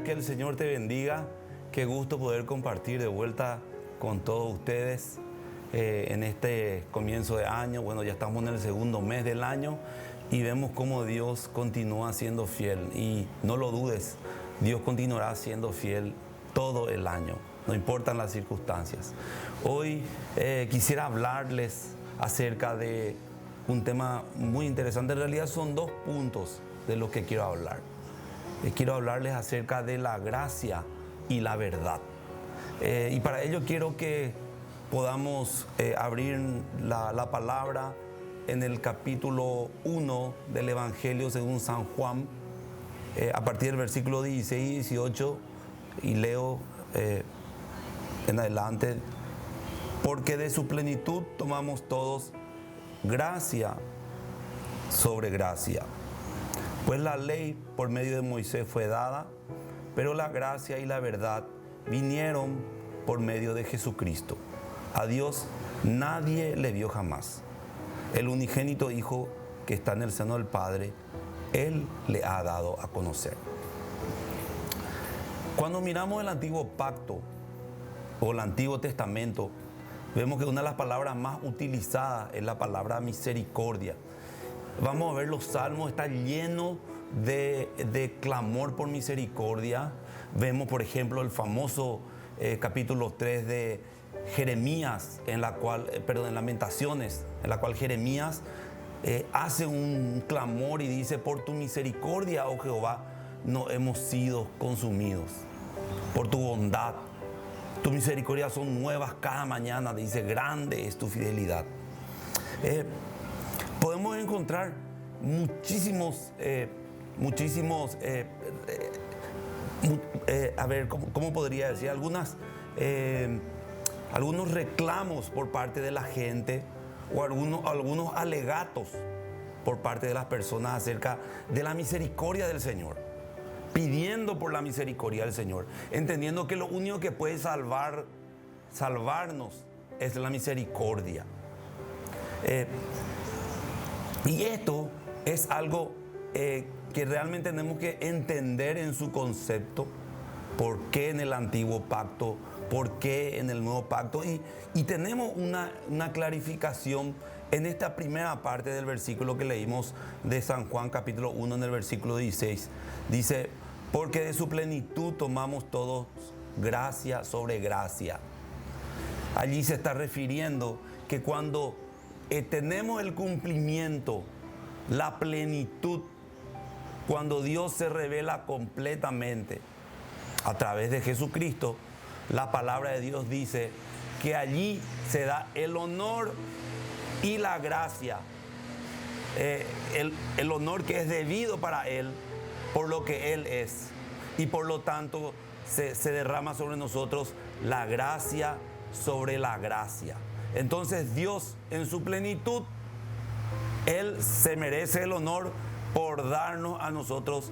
que el Señor te bendiga. Qué gusto poder compartir de vuelta con todos ustedes en este comienzo de año. Bueno, ya estamos en el segundo mes del año y vemos cómo Dios continúa siendo fiel. Y no lo dudes, Dios continuará siendo fiel todo el año, no importan las circunstancias. Hoy quisiera hablarles acerca de un tema muy interesante. En realidad son dos puntos de lo que quiero hablar. Quiero hablarles acerca de la gracia y la verdad. Y para ello quiero que podamos abrir la palabra en el capítulo 1 del Evangelio según San Juan, a partir del versículo 16 y 18, y leo en adelante: porque de su plenitud tomamos todos gracia sobre gracia. Pues la ley por medio de Moisés fue dada, pero la gracia y la verdad vinieron por medio de Jesucristo. A Dios nadie le vio jamás. El unigénito Hijo que está en el seno del Padre, Él le ha dado a conocer. Cuando miramos el Antiguo Pacto o el Antiguo Testamento, vemos que una de las palabras más utilizadas es la palabra misericordia. Vamos a ver, los salmos están llenos de clamor por misericordia. Vemos, por ejemplo, el famoso capítulo 3 de Jeremías, en Lamentaciones, en la cual Jeremías hace un clamor y dice: por tu misericordia, oh Jehová, no hemos sido consumidos. Por tu bondad, tu misericordia son nuevas cada mañana, dice, grande es tu fidelidad. Podemos encontrar muchísimos, ¿cómo podría decir? Algunos reclamos por parte de la gente, o algunos alegatos por parte de las personas acerca de la misericordia del Señor, pidiendo por la misericordia del Señor, entendiendo que lo único que puede salvarnos es la misericordia. Y esto es algo que realmente tenemos que entender en su concepto. ¿Por qué en el Antiguo Pacto? ¿Por qué en el Nuevo Pacto? Y tenemos una clarificación en esta primera parte del versículo que leímos de San Juan capítulo 1 en el versículo 16. Dice: porque de su plenitud tomamos todos gracia sobre gracia. Allí se está refiriendo que cuando tenemos el cumplimiento, la plenitud, cuando Dios se revela completamente a través de Jesucristo, la palabra de Dios dice que allí se da el honor y la gracia, el honor que es debido para Él por lo que Él es, y por lo tanto se derrama sobre nosotros la gracia sobre la gracia. Entonces Dios en su plenitud, Él se merece el honor por darnos a nosotros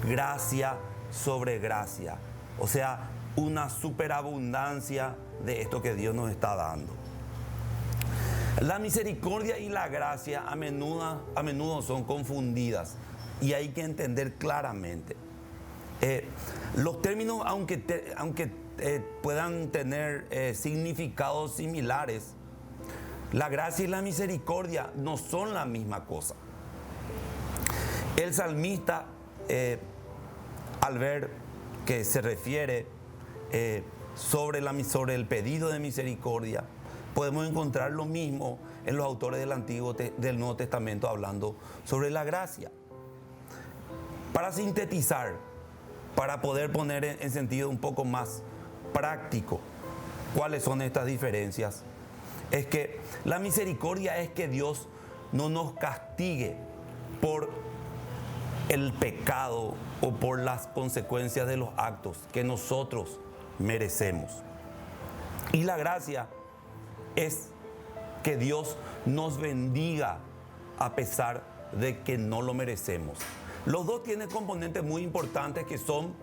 gracia sobre gracia. O sea, una superabundancia de esto que Dios nos está dando. La misericordia y la gracia a menudo son confundidas, y hay que entender claramente. Los términos, aunque puedan tener significados similares, la gracia y la misericordia no son la misma cosa. El salmista, al ver que se refiere sobre el pedido de misericordia, podemos encontrar lo mismo en los autores del Nuevo Testamento hablando sobre la gracia. Para sintetizar, para poder poner en sentido un poco más práctico cuáles son estas diferencias, es que la misericordia es que Dios no nos castigue por el pecado o por las consecuencias de los actos que nosotros merecemos. Y la gracia es que Dios nos bendiga a pesar de que no lo merecemos. Los dos tienen componentes muy importantes, que son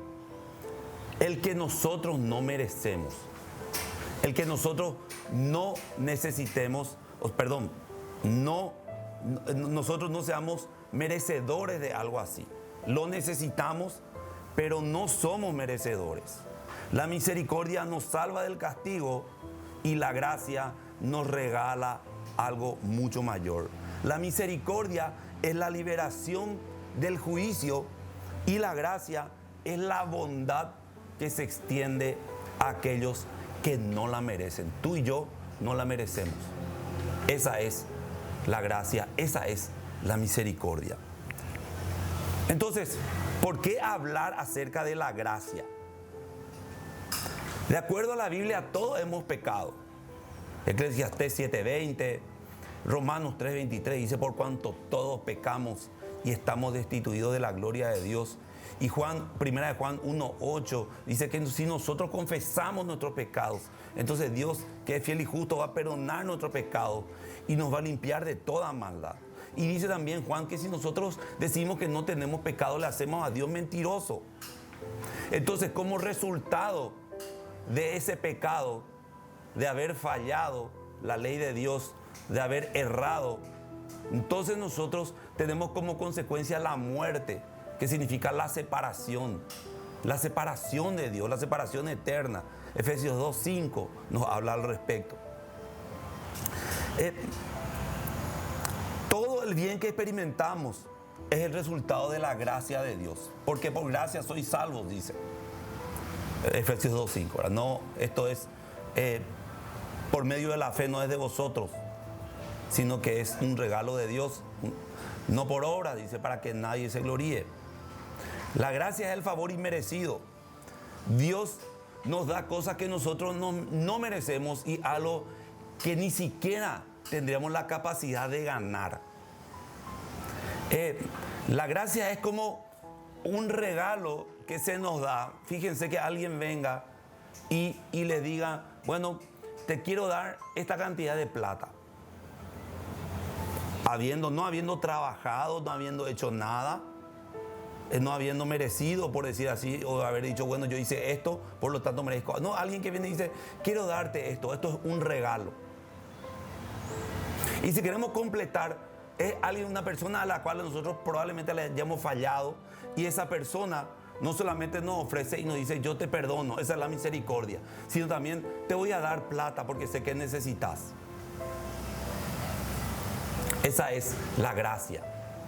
el que nosotros no merecemos, el que nosotros no necesitemos, nosotros no seamos merecedores de algo así. Lo necesitamos, pero no somos merecedores. La misericordia nos salva del castigo y la gracia nos regala algo mucho mayor. La misericordia es la liberación del juicio y la gracia es la bondad que se extiende a aquellos que no la merecen. Tú y yo no la merecemos. Esa es la gracia, esa es la misericordia. Entonces, ¿por qué hablar acerca de la gracia? De acuerdo a la Biblia, todos hemos pecado. Eclesiastés 7:20, Romanos 3:23 dice: por cuanto todos pecamos y estamos destituidos de la gloria de Dios. Y primera de Juan 1:8 dice que si nosotros confesamos nuestros pecados, entonces Dios, que es fiel y justo, va a perdonar nuestros pecados y nos va a limpiar de toda maldad. Y dice también Juan que si nosotros decimos que no tenemos pecado, le hacemos a Dios mentiroso. Entonces, como resultado de ese pecado, de haber fallado la ley de Dios, de haber errado, entonces nosotros tenemos como consecuencia la muerte, que significa la separación de Dios, la separación eterna. Efesios 2:5 nos habla al respecto. Todo el bien que experimentamos es el resultado de la gracia de Dios, porque por gracia sois salvos, dice Efesios 2:5. No, esto es por medio de la fe, no es de vosotros, sino que es un regalo de Dios, no por obra, dice, para que nadie se gloríe. La gracia es el favor inmerecido. Dios nos da cosas que nosotros no merecemos y algo que ni siquiera tendríamos la capacidad de ganar. La gracia es como un regalo que se nos da. Fíjense que alguien venga y le diga: bueno, te quiero dar esta cantidad de plata. No habiendo trabajado, no habiendo hecho nada, no habiendo merecido, por decir así, o haber dicho: bueno, yo hice esto, por lo tanto merezco. No, alguien que viene y dice: quiero darte esto es un regalo. Y si queremos completar, es una persona a la cual nosotros probablemente le hayamos fallado, y esa persona no solamente nos ofrece y nos dice: yo te perdono, esa es la misericordia, sino también te voy a dar plata porque sé que necesitas. Esa es la gracia,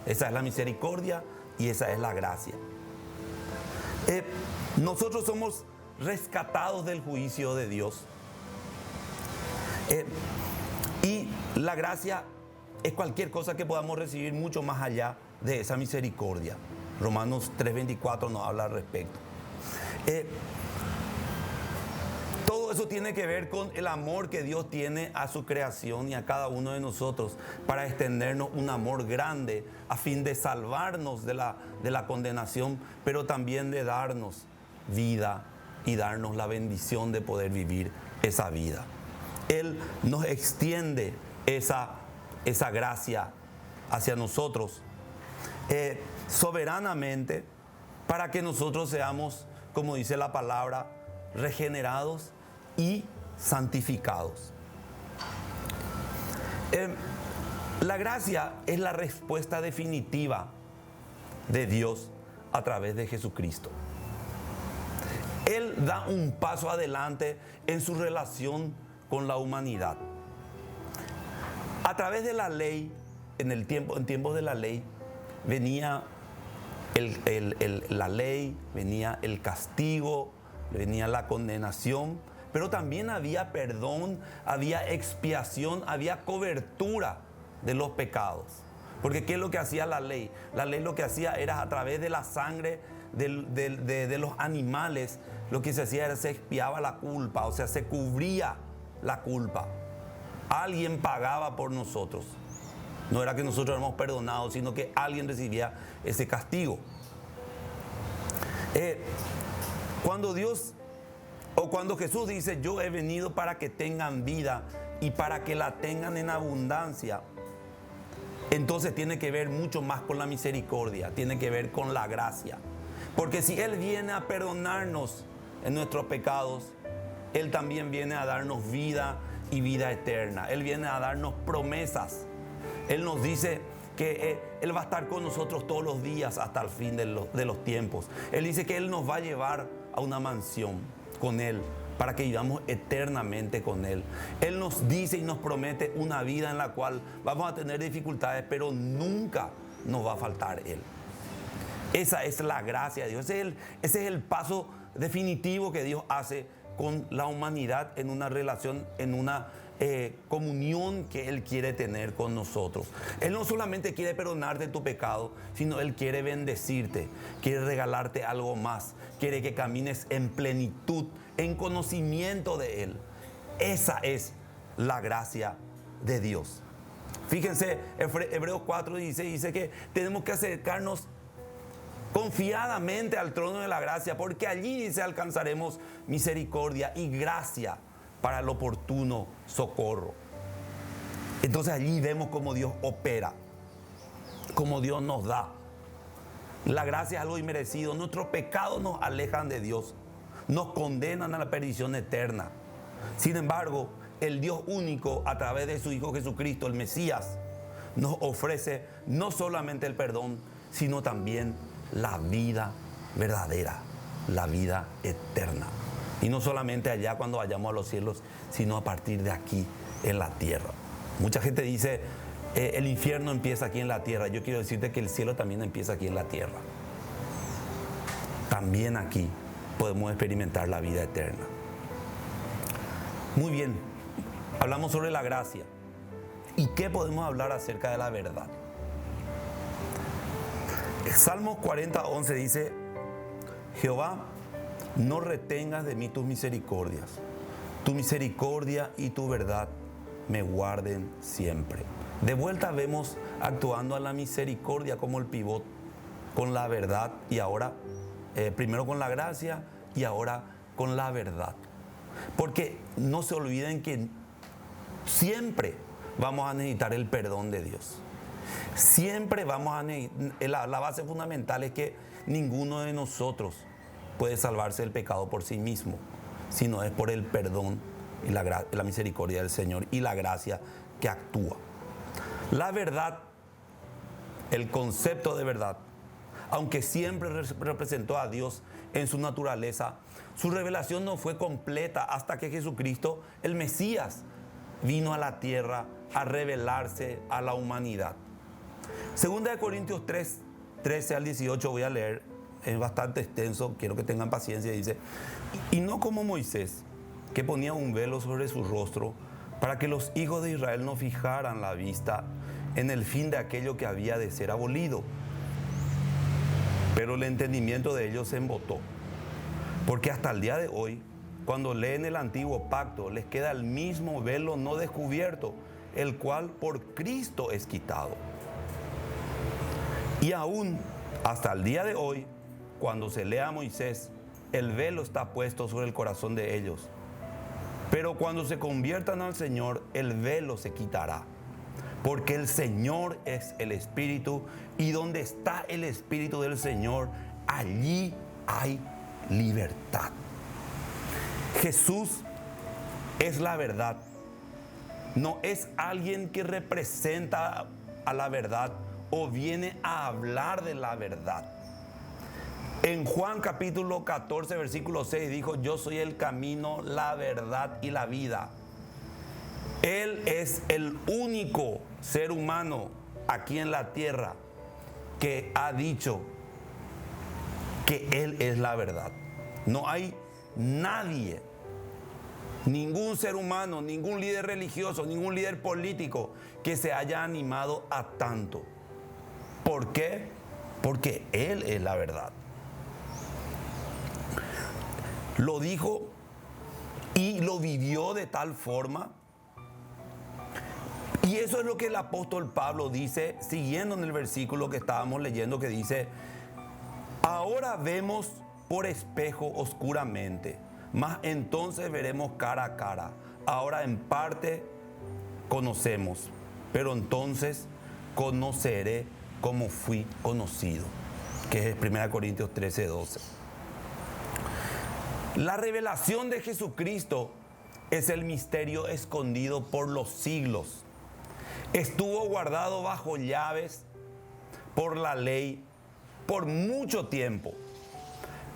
esa es la misericordia y esa es la gracia. Nosotros somos rescatados del juicio de Dios. Y la gracia es cualquier cosa que podamos recibir mucho más allá de esa misericordia. Romanos 3:24 nos habla al respecto. Todo eso tiene que ver con el amor que Dios tiene a su creación y a cada uno de nosotros, para extendernos un amor grande a fin de salvarnos de la condenación, pero también de darnos vida y darnos la bendición de poder vivir esa vida. Él nos extiende esa gracia hacia nosotros soberanamente, para que nosotros seamos, como dice la palabra, regenerados y santificados. La gracia es la respuesta definitiva de Dios a través de Jesucristo. Él da un paso adelante en su relación con la humanidad. A través de la ley, en tiempos de la ley, venía la ley, venía el castigo, venía la condenación, pero también había perdón, había expiación, había cobertura de los pecados. Porque ¿qué es lo que hacía la ley? La ley lo que hacía era, a través de la sangre de los animales, lo que se hacía era se expiaba la culpa, o sea, se cubría la culpa. Alguien pagaba por nosotros. No era que nosotros éramos perdonados, sino que alguien recibía ese castigo. Cuando Jesús dice: yo he venido para que tengan vida y para que la tengan en abundancia, entonces tiene que ver mucho más con la misericordia, tiene que ver con la gracia. Porque si Él viene a perdonarnos en nuestros pecados, Él también viene a darnos vida y vida eterna. Él viene a darnos promesas. Él nos dice que Él va a estar con nosotros todos los días hasta el fin de los tiempos. Él dice que Él nos va a llevar a una mansión con Él para que vivamos eternamente con Él. Él nos dice y nos promete una vida en la cual vamos a tener dificultades, pero nunca nos va a faltar Él. Esa es la gracia de Dios. Ese es el paso definitivo que Dios hace con la humanidad en una relación, en una comunión que Él quiere tener con nosotros. Él no solamente quiere perdonarte tu pecado, sino Él quiere bendecirte, quiere regalarte algo más, quiere que camines en plenitud, en conocimiento de Él. Esa es la gracia de Dios. Fíjense, Hebreos 4:16 dice que tenemos que acercarnos confiadamente al trono de la gracia, porque allí dice alcanzaremos misericordia y gracia para el oportuno socorro. Entonces allí vemos cómo Dios opera, cómo Dios nos da. La gracia es algo inmerecido. Nuestros pecados nos alejan de Dios, nos condenan a la perdición eterna. Sin embargo, el Dios único, a través de su Hijo Jesucristo, el Mesías, nos ofrece no solamente el perdón, sino también la vida verdadera, la vida eterna. Y no solamente allá cuando vayamos a los cielos, sino a partir de aquí en la tierra. Mucha gente dice, el infierno empieza aquí en la tierra. Yo quiero decirte que el cielo también empieza aquí en la tierra. También aquí podemos experimentar la vida eterna. Muy bien, hablamos sobre la gracia. ¿Y qué podemos hablar acerca de la verdad? Salmos 40:11 dice, Jehová, no retengas de mí tus misericordias. Tu misericordia y tu verdad me guarden siempre. De vuelta vemos actuando a la misericordia como el pivot, con la verdad y ahora, primero con la gracia y ahora con la verdad. Porque no se olviden que siempre vamos a necesitar el perdón de Dios. Siempre vamos a necesitar, la base fundamental es que ninguno de nosotros puede salvarse del pecado por sí mismo, sino es por el perdón y la misericordia del Señor y la gracia que actúa. La verdad, el concepto de verdad, aunque siempre representó a Dios en su naturaleza, su revelación no fue completa hasta que Jesucristo, el Mesías, vino a la tierra a revelarse a la humanidad. Segunda de Corintios 3, 13 al 18 voy a leer, es bastante extenso, quiero que tengan paciencia. Dice, y no como Moisés, que ponía un velo sobre su rostro para que los hijos de Israel no fijaran la vista en el fin de aquello que había de ser abolido. Pero el entendimiento de ellos se embotó, porque hasta el día de hoy, cuando leen el antiguo pacto, les queda el mismo velo no descubierto, el cual por Cristo es quitado. Y aún hasta el día de hoy, cuando se lea a Moisés, el velo está puesto sobre el corazón de ellos. Pero cuando se conviertan al Señor, el velo se quitará. Porque el Señor es el Espíritu, y donde está el Espíritu del Señor, allí hay libertad. Jesús es la verdad. No es alguien que representa a la verdad o viene a hablar de la verdad. En Juan capítulo 14, versículo 6 dijo, yo soy el camino, la verdad y la vida. Él es el único ser humano aquí en la tierra que ha dicho que Él es la verdad. No hay nadie, ningún ser humano, ningún líder religioso, ningún líder político que se haya animado a tanto. ¿Por qué? Porque Él es la verdad. Lo dijo y lo vivió de tal forma. Y eso es lo que el apóstol Pablo dice, siguiendo en el versículo que estábamos leyendo, que dice, ahora vemos por espejo oscuramente, mas entonces veremos cara a cara. Ahora en parte conocemos, pero entonces conoceré como fui conocido. Que es 1 Corintios 13, 12. La revelación de Jesucristo es el misterio escondido por los siglos. estuvo guardado bajo llaves por la ley por mucho tiempo.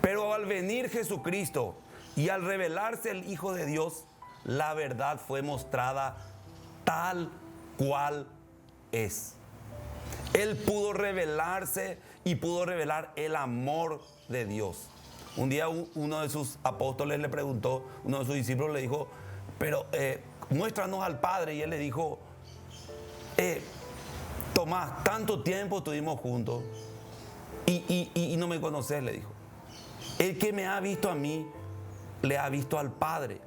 Pero al venir Jesucristo y al revelarse el Hijo de Dios, la verdad fue mostrada tal cual es. Él pudo revelarse y pudo revelar el amor de Dios. Un día uno de sus apóstoles le preguntó, uno de sus discípulos le dijo, pero muéstranos al Padre. Y él le dijo, Tomás, tanto tiempo estuvimos juntos y no me conoces, le dijo. El que me ha visto a mí, le ha visto al Padre.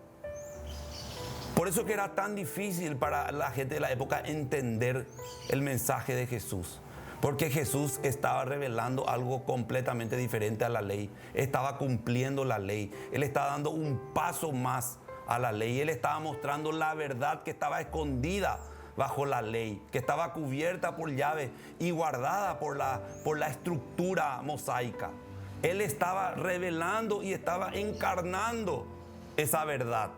Por eso que era tan difícil para la gente de la época entender el mensaje de Jesús. Porque Jesús estaba revelando algo completamente diferente a la ley. Estaba cumpliendo la ley. Él estaba dando un paso más a la ley. Él estaba mostrando la verdad que estaba escondida bajo la ley, que estaba cubierta por llaves y guardada por la estructura mosaica. Él estaba revelando y estaba encarnando esa verdad.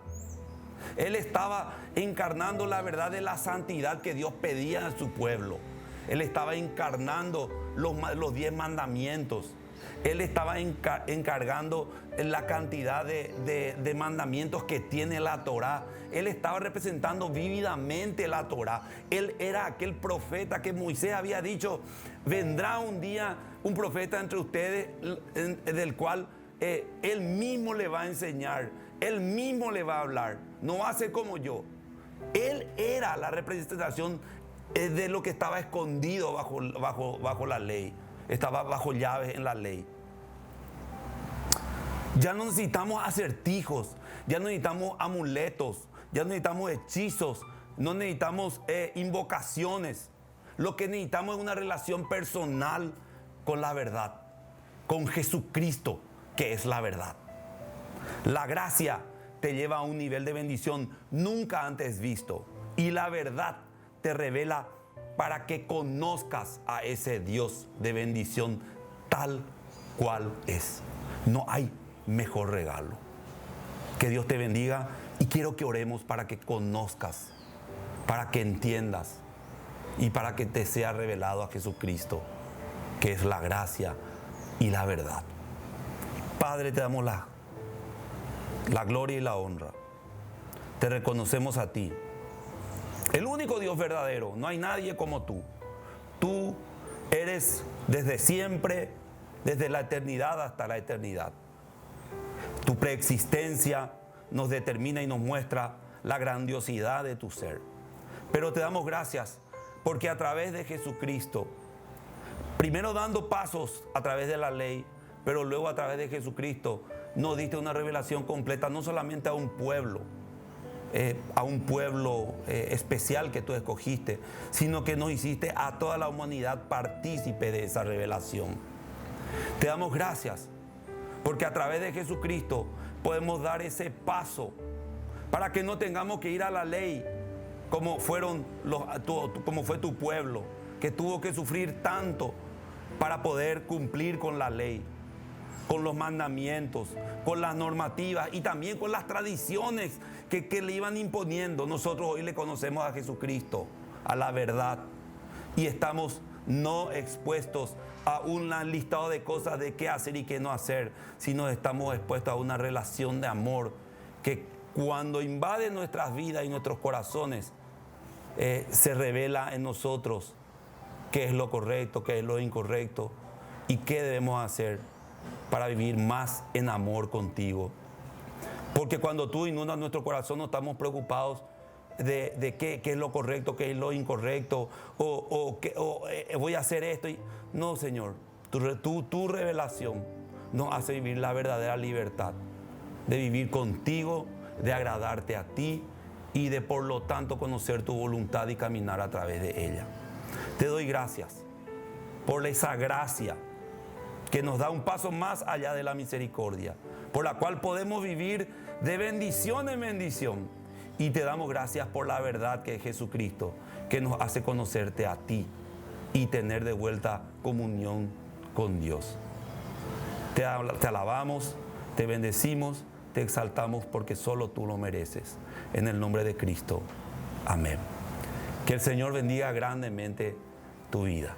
Él estaba encarnando la verdad de la santidad que Dios pedía a su pueblo. Él estaba encarnando los 10 mandamientos. Él estaba encargando la cantidad de mandamientos que tiene la Torá. Él estaba representando vívidamente la Torá. Él era aquel profeta que Moisés había dicho, vendrá un día un profeta entre ustedes del cual él mismo le va a enseñar, él mismo le va a hablar, no va a ser como yo. Él era la representación de lo que estaba escondido bajo la ley, estaba bajo llaves en la ley. Ya no necesitamos acertijos, ya no necesitamos amuletos, ya no necesitamos hechizos, no necesitamos invocaciones. Lo que necesitamos es una relación personal con la verdad, con Jesucristo, que es la verdad. La gracia te lleva a un nivel de bendición nunca antes visto, y la verdad te revela para que conozcas a ese Dios de bendición tal cual es. No hay mejor regalo. Que Dios te bendiga y quiero que oremos para que conozcas, para que entiendas y para que te sea revelado a Jesucristo, que es la gracia y la verdad. Padre, te damos la gloria y la honra. Te reconocemos a ti, el único Dios verdadero. No hay nadie como tú. Tú eres desde siempre, desde la eternidad hasta la eternidad. Tu preexistencia nos determina y nos muestra la grandiosidad de tu ser. Pero te damos gracias porque a través de Jesucristo, primero dando pasos a través de la ley, pero luego a través de Jesucristo, nos diste una revelación completa, no solamente a un pueblo especial que tú escogiste, sino que nos hiciste a toda la humanidad partícipe de esa revelación. Te damos gracias porque a través de Jesucristo podemos dar ese paso para que no tengamos que ir a la ley como fue tu pueblo, que tuvo que sufrir tanto para poder cumplir con la ley, con los mandamientos, con las normativas y también con las tradiciones que le iban imponiendo. Nosotros hoy le conocemos a Jesucristo, a la verdad, y estamos no expuestos a un listado de cosas de qué hacer y qué no hacer, sino estamos expuestos a una relación de amor que cuando invade nuestras vidas y nuestros corazones, se revela en nosotros qué es lo correcto, qué es lo incorrecto y qué debemos hacer para vivir más en amor contigo. Porque cuando tú inundas nuestro corazón no estamos preocupados de qué es lo correcto, qué es lo incorrecto, o voy a hacer esto. No, Señor, tu revelación nos hace vivir la verdadera libertad, de vivir contigo, de agradarte a ti y de por lo tanto conocer tu voluntad y caminar a través de ella. Te doy gracias por esa gracia que nos da un paso más allá de la misericordia, por la cual podemos vivir de bendición en bendición. Y te damos gracias por la verdad que es Jesucristo, que nos hace conocerte a ti y tener de vuelta comunión con Dios. Te alabamos, te bendecimos, te exaltamos porque solo tú lo mereces. En el nombre de Cristo. Amén. Que el Señor bendiga grandemente tu vida.